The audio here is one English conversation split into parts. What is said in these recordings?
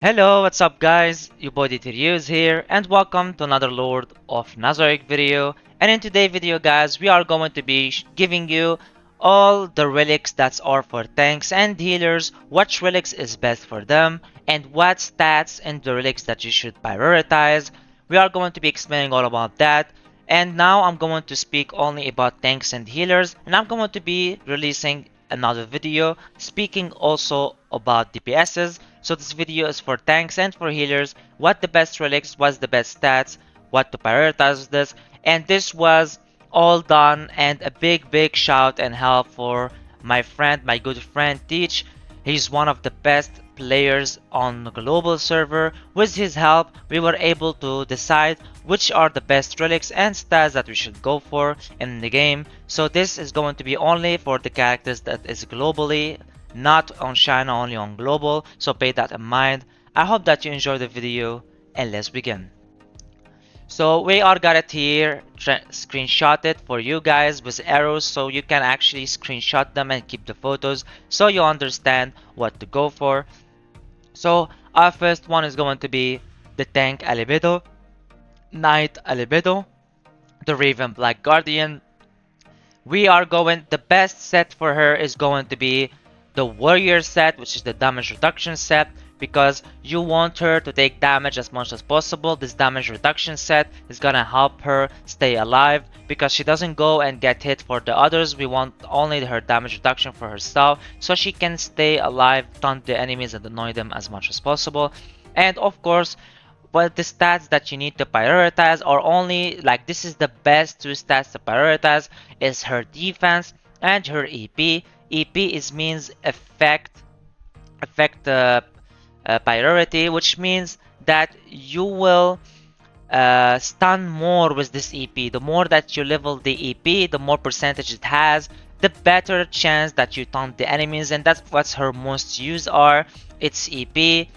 Hello, what's up guys? Your boy DTRU here and welcome to another Lord of Nazarick video. And in today's video guys, we are going to be giving you all the relics that are for tanks and healers, which relics is best for them, and what stats and the relics that you should prioritize. We are going to be explaining all about that. And now I'm going to speak only about tanks and healers, and I'm going to be releasing another video speaking also about DPSs. So this video is for tanks and for healers, what the best relics, what's the best stats, what to prioritize with this, and this was all done, and a big shout and help for my friend, my good friend Teach. He's one of the best players on the global server. With his help, we were able to decide which are the best relics and stats that we should go for in the game. So this is going to be only for the characters that is globally, not on China, only on global. So pay that in mind. I hope that you enjoy the video and let's begin. So we are got it here, screenshot it for you guys with arrows so you can actually screenshot them and keep the photos so you understand what to go for. So our first one is going to be the tank Alibido, Knight Alibido, the Raven Black Guardian. We are going, the best set for her is going to be the Warrior set, which is the damage reduction set, because you want her to take damage as much as possible. This damage reduction set is gonna help her stay alive because she doesn't go and get hit for the others. We want only her damage reduction for herself so she can stay alive, taunt the enemies and annoy them as much as possible. And of course, but the stats that you need to prioritize are only like this is the best two stats to prioritize is her defense and her EP. EP is means effect priority, which means that you will stun more with this EP. The more that you level the EP, the more percentage it has, the better chance that you taunt the enemies, and that's what her most used are. It's EP.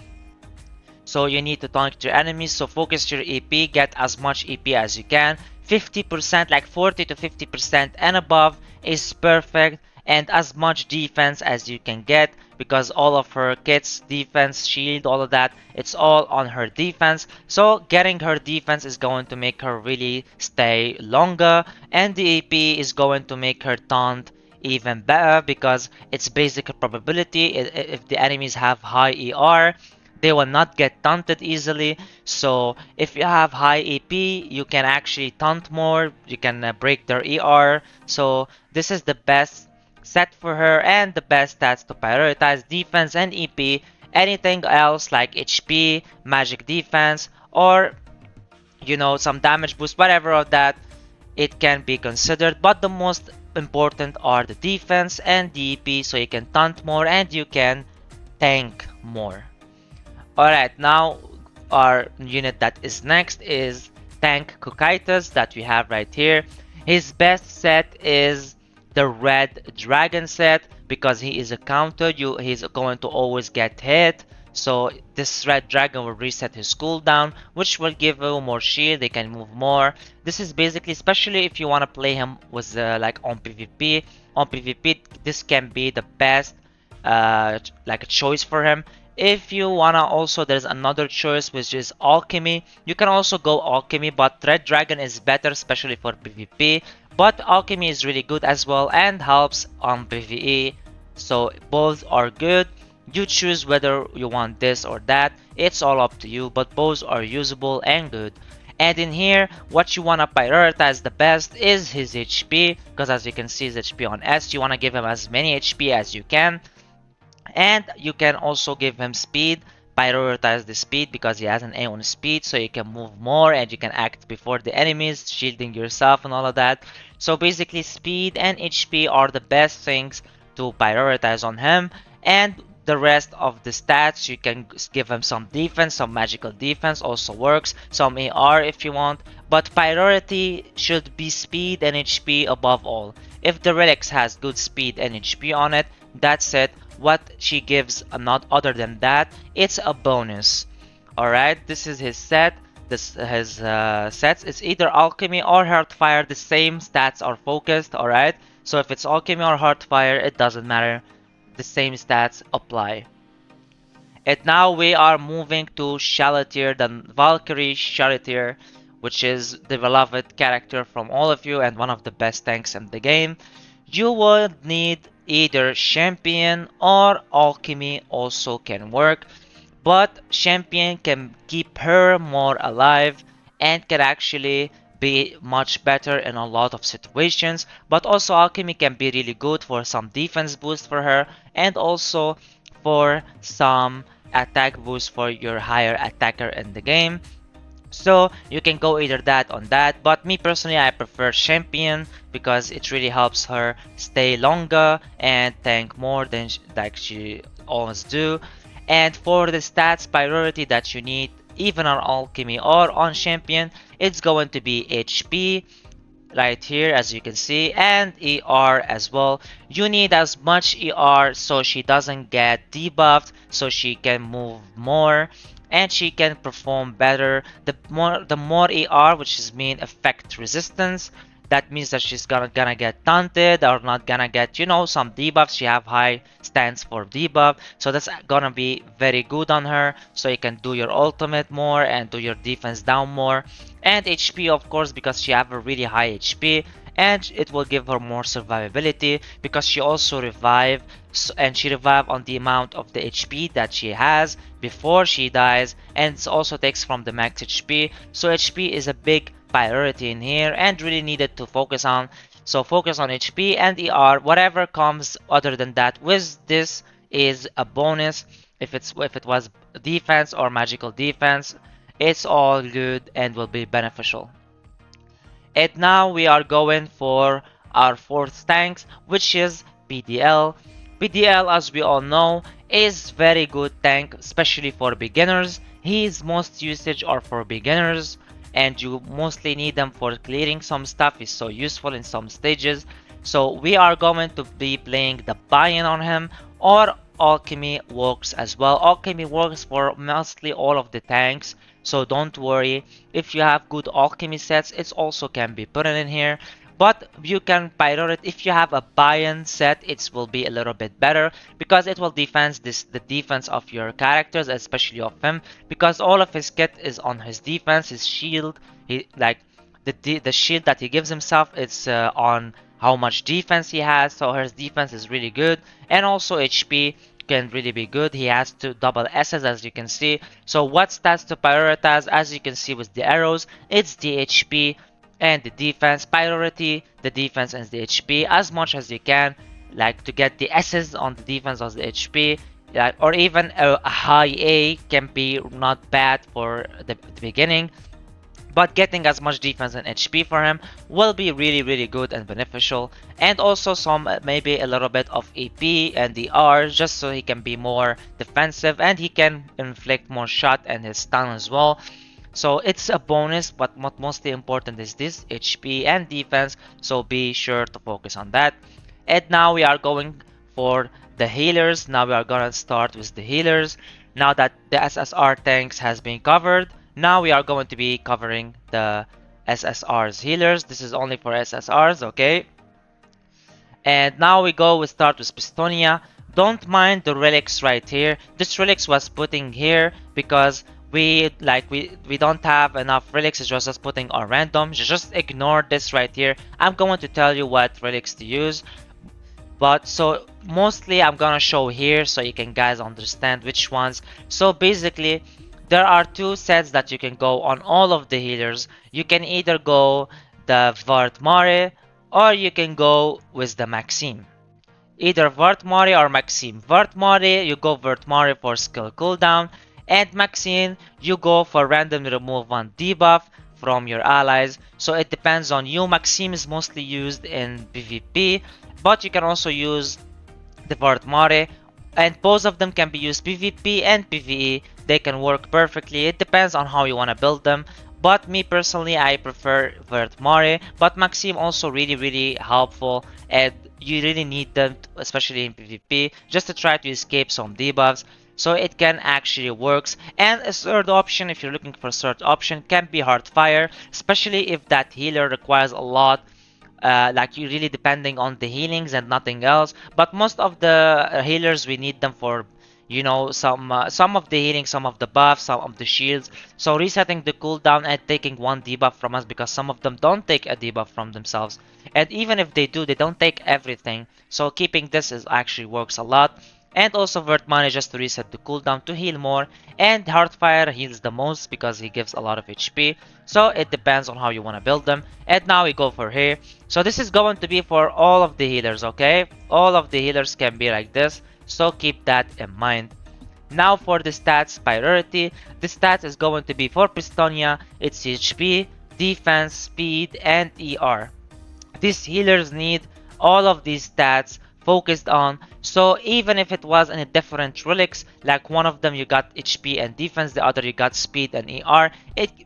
So you need to taunt your enemies, so focus your EP, get as much EP as you can. 50%, like 40 to 50% and above is perfect, and as much defense as you can get because all of her kits, defense, shield, all of that, it's all on her defense. So getting her defense is going to make her really stay longer, and the EP is going to make her taunt even better because it's basic probability. If the enemies have high ER, they will not get taunted easily. So if you have high EP, you can actually taunt more, you can break their ER. So this is the best set for her and the best stats to prioritize defense and EP. Anything else like HP, magic defense, or some damage boost, whatever of that, it can be considered, but the most important are the defense and the EP, so you can taunt more and you can tank more. Alright, now our unit that is next is Tank Kokaitis that we have right here. His best set is the Red Dragon set because he is a counter. He's going to always get hit. So this Red Dragon will reset his cooldown, which will give you more shield. They can move more. This is basically, especially if you want to play him with like on PvP. On PvP, this can be the best like a choice for him. If you wanna also, there's another choice which is Alchemy. You can also go Alchemy, but Red Dragon is better, especially for PvP. But Alchemy is really good as well and helps on PvE. So both are good. You choose whether you want this or that. It's all up to you, but both are usable and good. And in here, what you wanna prioritize the best is his HP, because as you can see, his HP on S, you wanna give him as many HP as you can. And you can also give him speed, prioritize the speed because he has an A on speed, so you can move more and you can act before the enemies, shielding yourself and all of that. So basically speed and HP are the best things to prioritize on him, and the rest of the stats you can give him some defense, some magical defense also works, some AR if you want, but priority should be speed and HP above all. If the relics has good speed and HP on it, that's it. What she gives, not other than that, it's a bonus. Alright, this is his set. This his sets. It's either Alchemy or Heartfire. The same stats are focused. Alright, so if it's Alchemy or Heartfire, it doesn't matter. The same stats apply. And now we are moving to Charioteer, the Valkyrie Charioteer, which is the beloved character from all of you and one of the best tanks in the game. You will need either Champion or Alchemy also can work, but Champion can keep her more alive and can actually be much better in a lot of situations. But also Alchemy can be really good for some defense boost for her and also for some attack boost for your higher attacker in the game. So you can go either that on that, but me personally I prefer Champion because it really helps her stay longer and tank more than like she always do. And for the stats priority that you need, even on Alchemy or on Champion, it's going to be HP, right here as you can see, and ER as well. You need as much ER so she doesn't get debuffed, so she can move more and she can perform better. The more ER, which is mean effect resistance, that means that she's gonna get taunted or not gonna get, some debuffs. She have high stance for debuff, so that's gonna be very good on her, so you can do your ultimate more and do your defense down more. And HP, of course, because she have a really high HP, and it will give her more survivability because she also revive, and she revive on the amount of the HP that she has before she dies, and it also takes from the max HP. So HP is a big priority in here and really needed to focus on. So focus on HP and ER. Whatever comes other than that with this is a bonus. If it was defense or magical defense, it's all good and will be beneficial. And now we are going for our fourth tank, which is PDL. PDL, as we all know, is very good tank, especially for beginners. His most usage are for beginners, and you mostly need them for clearing some stuff. Is so useful in some stages. So we are going to be playing the buy-in on him, or Alchemy works as well. Alchemy works for mostly all of the tanks, so don't worry. If you have good alchemy sets, it also can be put in here. But you can pirate it. If you have a buy-in set, it will be a little bit better because it will defend the defense of your characters, especially of him, because all of his kit is on his defense, his shield. He like the shield that he gives himself. It's on how much defense he has. So his defense is really good, and also HP can really be good. He has two double S's as you can see. So what stats to prioritize? As you can see with the arrows, it's the HP and the defense. Priority the defense and the HP as much as you can, like to get the S's on the defense or the HP. Or even a high A can be not bad for the beginning, but getting as much defense and HP for him will be really good and beneficial. And also some maybe a little bit of AP and DR just so he can be more defensive and he can inflict more shot and his stun as well. So it's a bonus, but what mostly important is this HP and defense, so be sure to focus on that. And now we are going for the healers. Now we are gonna start with the healers. Now that the SSR tanks has been covered, now we are going to be covering the SSR's healers. This is only for SSRs, okay? And now we start with Pistonia. Don't mind the relics right here. This relics was putting here because we don't have enough relics. It's just putting on random. Just ignore this right here. I'm going to tell you what relics to use. But so mostly I'm gonna show here so you can guys understand which ones. So basically there are two sets that you can go on all of the healers. You can either go the Vart Mare or you can go with the Maxime. Either Vart Mare or Maxime. Vart Mare, you go Vart Mare for skill cooldown, and Maxime, you go for randomly remove one debuff from your allies. So it depends on you. Maxime is mostly used in PvP, but you can also use the Vart Mare, and both of them can be used PvP and PvE. They can work perfectly. It depends on how you want to build them. But me personally, I prefer Vert Mare, but Maxime also really helpful, and you really need them, especially in PvP, just to try to escape some debuffs. So it can actually works. And a third option, if you're looking for a third option, can be Heartfire, especially if that healer requires a lot, like you really depending on the healings and nothing else. But most of the healers we need them for you know, some of the healing, some of the buffs, some of the shields. So resetting the cooldown and taking one debuff from us, because some of them don't take a debuff from themselves. And even if they do, they don't take everything. So keeping this is actually works a lot. And also Vert Money just to reset the cooldown to heal more. And Heartfire heals the most because he gives a lot of HP. So it depends on how you want to build them. And now we go for here. So this is going to be for all of the healers, okay? All of the healers can be like this. So keep that in mind. Now for the stats priority, the stats is going to be for Pistonia, it's HP, defense, speed, and ER. These healers need all of these stats focused on. So even if it was in a different relics, like one of them you got HP and defense, the other you got speed and ER,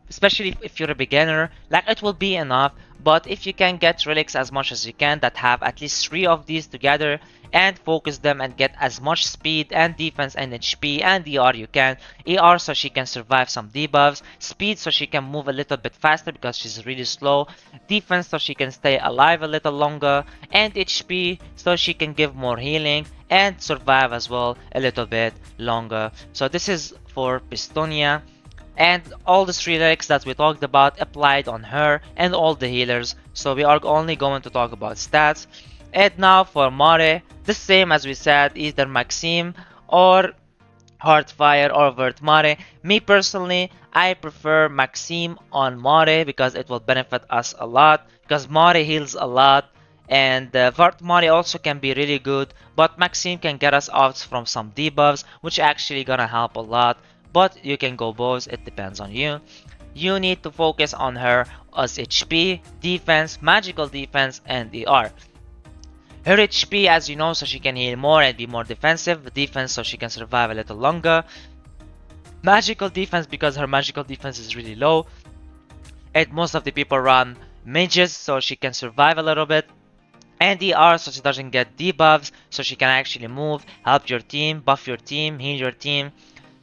especially if you're a beginner, like it will be enough. But if you can get relics as much as you can that have at least 3 of these together and focus them and get as much speed and defense and HP and ER you can. ER so she can survive some debuffs, speed so she can move a little bit faster because she's really slow, defense so she can stay alive a little longer, and HP so she can give more healing and survive as well a little bit longer. So this is for Pistonia. And all the 3 relics that we talked about applied on her and all the healers. So we are only going to talk about stats. And now for Mare, the same as we said, either Maxime or Heartfire or Vert Mare. Me personally, I prefer Maxime on Mare because it will benefit us a lot. Because Mare heals a lot. And Vert Mare also can be really good. But Maxime can get us out from some debuffs, which actually gonna help a lot. But you can go both, it depends on you. You need to focus on her as HP, defense, magical defense, and ER. Her HP, as you know, so she can heal more and be more defensive. Defense, so she can survive a little longer. Magical defense, because her magical defense is really low. And most of the people run mages, so she can survive a little bit. And ER, so she doesn't get debuffs, so she can actually move, help your team, buff your team, heal your team.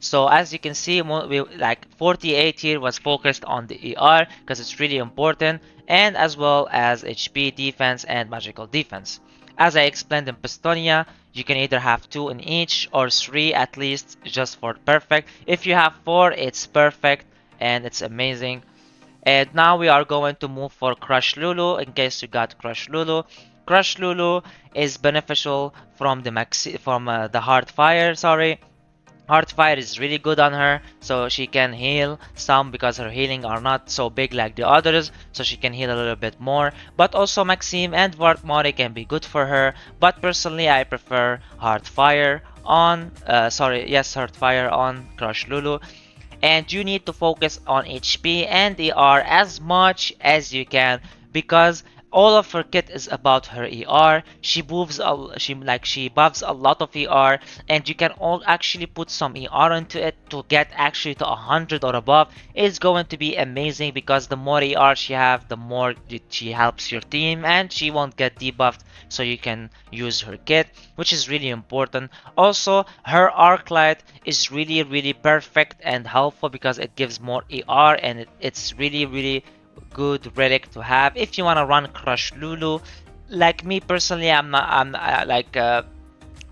So as you can see, like 48 here was focused on the ER because it's really important, and as well as HP, defense, and magical defense. As I explained in Pistonia, you can either have 2 in each or 3 at least just for perfect. If you have 4, it's perfect and it's amazing. And now we are going to move for Crush Lulu in case you got Crush Lulu. Crush Lulu is beneficial from the Heartfire, sorry. Heartfire is really good on her, so she can heal some because her healing are not so big like the others, so she can heal a little bit more. But also Maxime and Vartmore can be good for her, but personally I prefer Heartfire on, Heartfire on Crush Lulu. And you need to focus on HP and ER as much as you can because all of her kit is about her ER. She moves she buffs a lot of ER, and you can all actually put some ER into it to get actually to 100 or above. It's going to be amazing because the more ER she have, the more she helps your team, and she won't get debuffed, so you can use her kit, which is really important. Also, her arc light is really perfect and helpful because it gives more ER, and it's really good relic to have if you want to run Crush Lulu. Like me personally, I'm like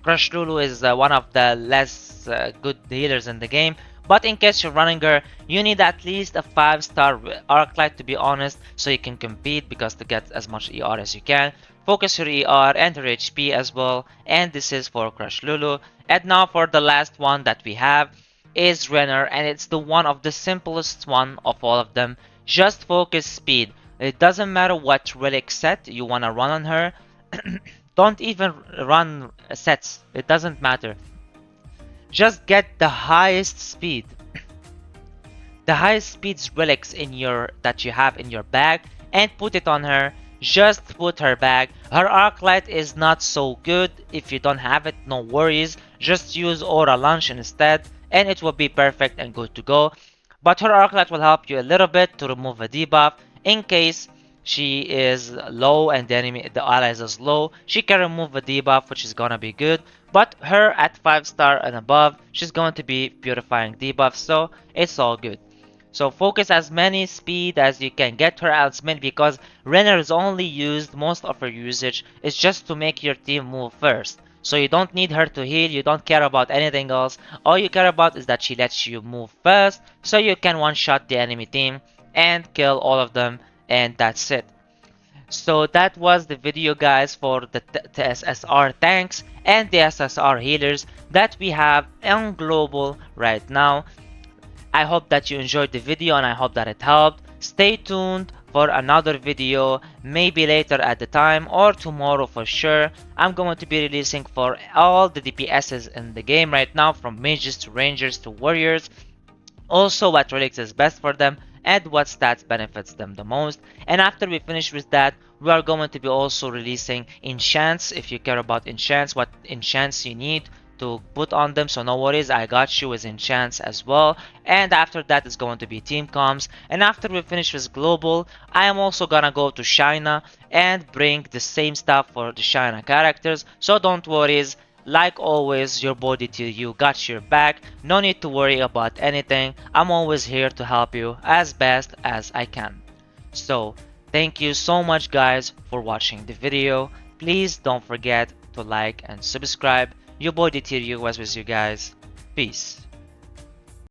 Crush Lulu is one of the less good healers in the game. But in case you're running her, you need at least a 5-star arc light to be honest, so you can compete because to get as much ER as you can. Focus your ER and her HP as well, and this is for Crush Lulu. And now for the last one that we have is Renner, and it's the one of the simplest one of all of them. Just focus speed. It doesn't matter what relic set you wanna run on her. Don't even run sets. It doesn't matter. Just get the highest speed. The highest speeds relics in your that you have in your bag and put it on her. Just put her bag. Her arc light is not so good. If you don't have it, no worries. Just use Aura Launch instead and it will be perfect and good to go. But her arc light will help you a little bit to remove a debuff in case she is low and the allies is low. She can remove a debuff, which is gonna be good. But her at 5-star and above, she's going to be purifying debuffs, so it's all good. So focus as many speed as you can get her as many because Renner is only used, most of her usage is just to make your team move first. So you don't need her to heal, you don't care about anything else. All you care about is that she lets you move fast so you can one-shot the enemy team and kill all of them, and that's it. So that was the video, guys, for the SSR tanks and the SSR healers that we have on global right now. I hope that you enjoyed the video and I hope that it helped. Stay tuned for another video, maybe later at the time or tomorrow for sure. I'm going to be releasing for all the DPSs in the game right now, from mages to rangers to warriors. Also what relics is best for them and what stats benefits them the most. And after we finish with that, we are going to be also releasing enchants. If you care about enchants, what enchants you need to put on them, so no worries, I got you with enchants as well. And after that is going to be team comms, and after we finish with global, I am also gonna go to China and bring the same stuff for the China characters, so don't worry. Like always, your body till you got your back. No need to worry about anything. I'm always here to help you as best as I can. So, thank you so much, guys, for watching the video. Please don't forget to like and subscribe. Your boy DTRU was with you guys. Peace.